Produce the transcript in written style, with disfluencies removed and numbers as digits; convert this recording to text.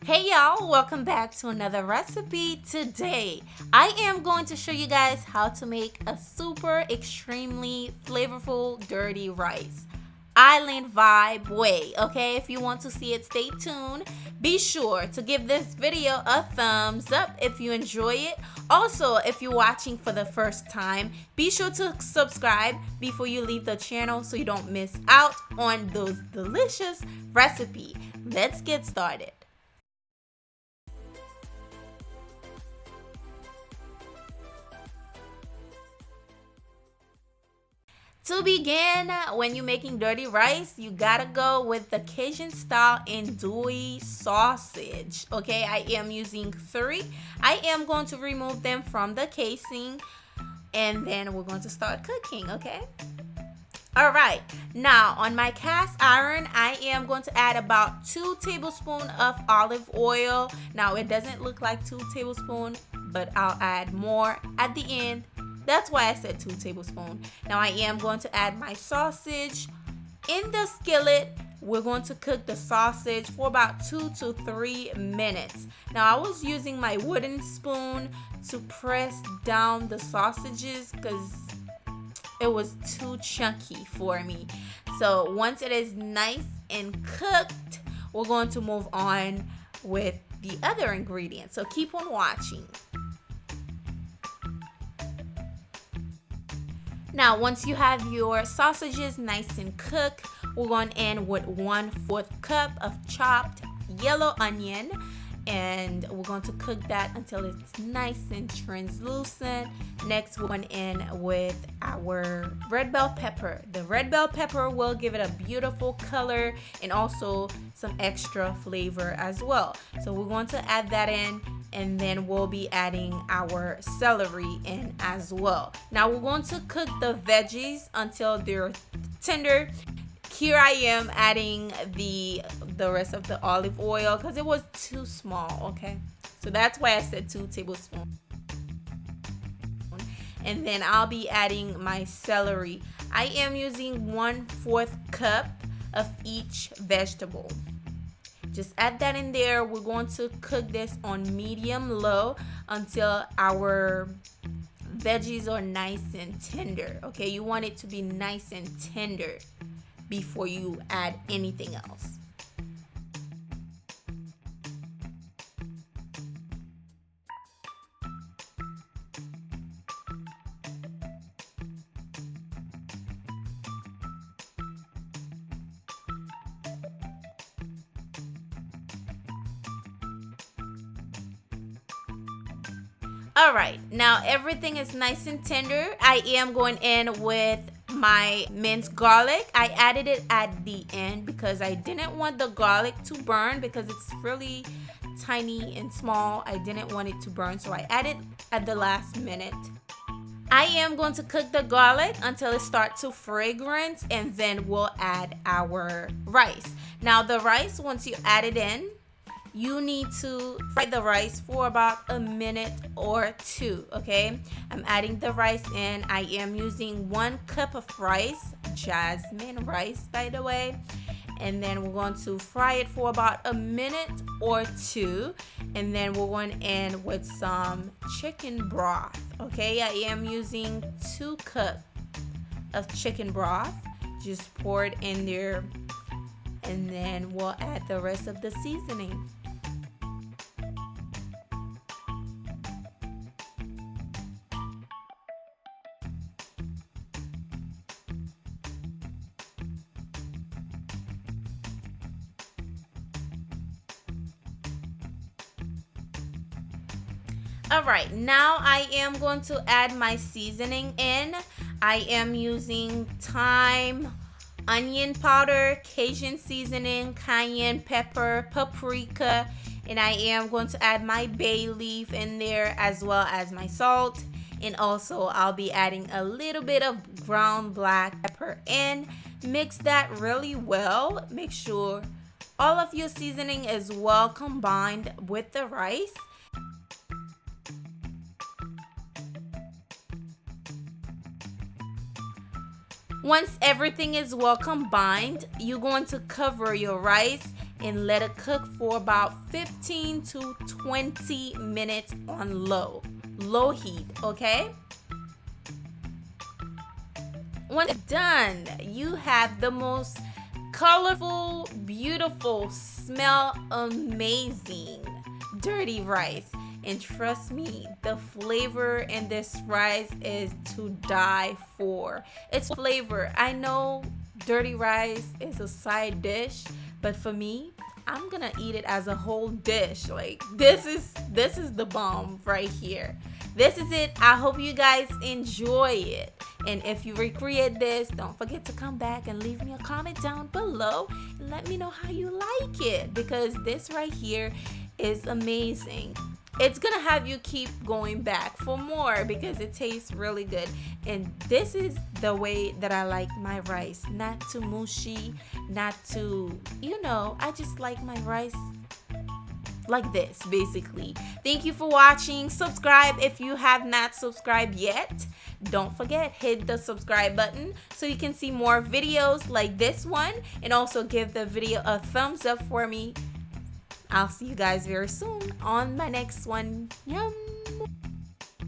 Hey y'all, welcome back to another recipe. Today, I am going to show you guys how to make a super extremely flavorful dirty rice. Island vibe way, okay? If you want to see it, stay tuned. Be sure to give this video a thumbs up if you enjoy it. Also, if you're watching for the first time, be sure to subscribe before you leave the channel so you don't miss out on those delicious recipes. Let's get started. To begin, when you're making dirty rice, you gotta go with the Cajun style andouille sausage. Okay, I am using 3. I am going to remove them from the casing and then we're going to start cooking, okay? All right, now on my cast iron, I am going to add about 2 tablespoons of olive oil. Now it doesn't look like 2 tablespoons, but I'll add more at the end. That's why I said 2 tablespoons. Now I am going to add my sausage. In the skillet, we're going to cook the sausage for about 2 to 3 minutes. Now I was using my wooden spoon to press down the sausages because it was too chunky for me. So once it is nice and cooked, we're going to move on with the other ingredients. So keep on watching. Now, once you have your sausages nice and cooked, we're going in with 1/4 cup of chopped yellow onion, and we're going to cook that until it's nice and translucent. Next, we're going in with our red bell pepper. The red bell pepper will give it a beautiful color and also some extra flavor as well. So we're going to add that in, and then we'll be adding our celery in as well. Now we're going to cook the veggies until they're tender. Here I am adding the rest of the olive oil because it was too small, okay? So that's why I said 2 tablespoons. And then I'll be adding my celery. I am using 1/4 cup of each vegetable. Just add that in there. We're going to cook this on medium low until our veggies are nice and tender. Okay, you want it to be nice and tender before you add anything else. All right, now everything is nice and tender. I am going in with my minced garlic. I added it at the end because I didn't want the garlic to burn because it's really tiny and small. I didn't want it to burn, so I added at the last minute. I am going to cook the garlic until it starts to fragrance, and then we'll add our rice. Now the rice, once you add it in, you need to fry the rice for about a minute or 2, okay? I'm adding the rice in. I am using 1 cup of rice, jasmine rice, by the way. And then we're going to fry it for about a minute or 2. And then we're going in with some chicken broth, okay? I am using 2 cups of chicken broth. Just pour it in there. And then we'll add the rest of the seasoning. All right, now I am going to add my seasoning in. I am using thyme, onion powder, Cajun seasoning, cayenne pepper, paprika, and I am going to add my bay leaf in there as well as my salt. And also I'll be adding a little bit of ground black pepper in. Mix that really well. Make sure all of your seasoning is well combined with the rice. Once everything is well combined, you're going to cover your rice and let it cook for about 15 to 20 minutes on low heat, okay? Once it's done, you have the most colorful, beautiful, smell amazing dirty rice. And trust me, the flavor in this rice is to die for. It's flavor. I know dirty rice is a side dish, but for me, I'm gonna eat it as a whole dish. Like this is the bomb right here. This is it. I hope you guys enjoy it. And if you recreate this, don't forget to come back and leave me a comment down below and let me know how you like it, because this right here is amazing. It's gonna have you keep going back for more because it tastes really good. And this is the way that I like my rice. Not too mushy, not too, I just like my rice like this, basically. Thank you for watching. Subscribe if you have not subscribed yet. Don't forget, hit the subscribe button so you can see more videos like this one, and also give the video a thumbs up for me. I'll see you guys very soon on my next one. Yum!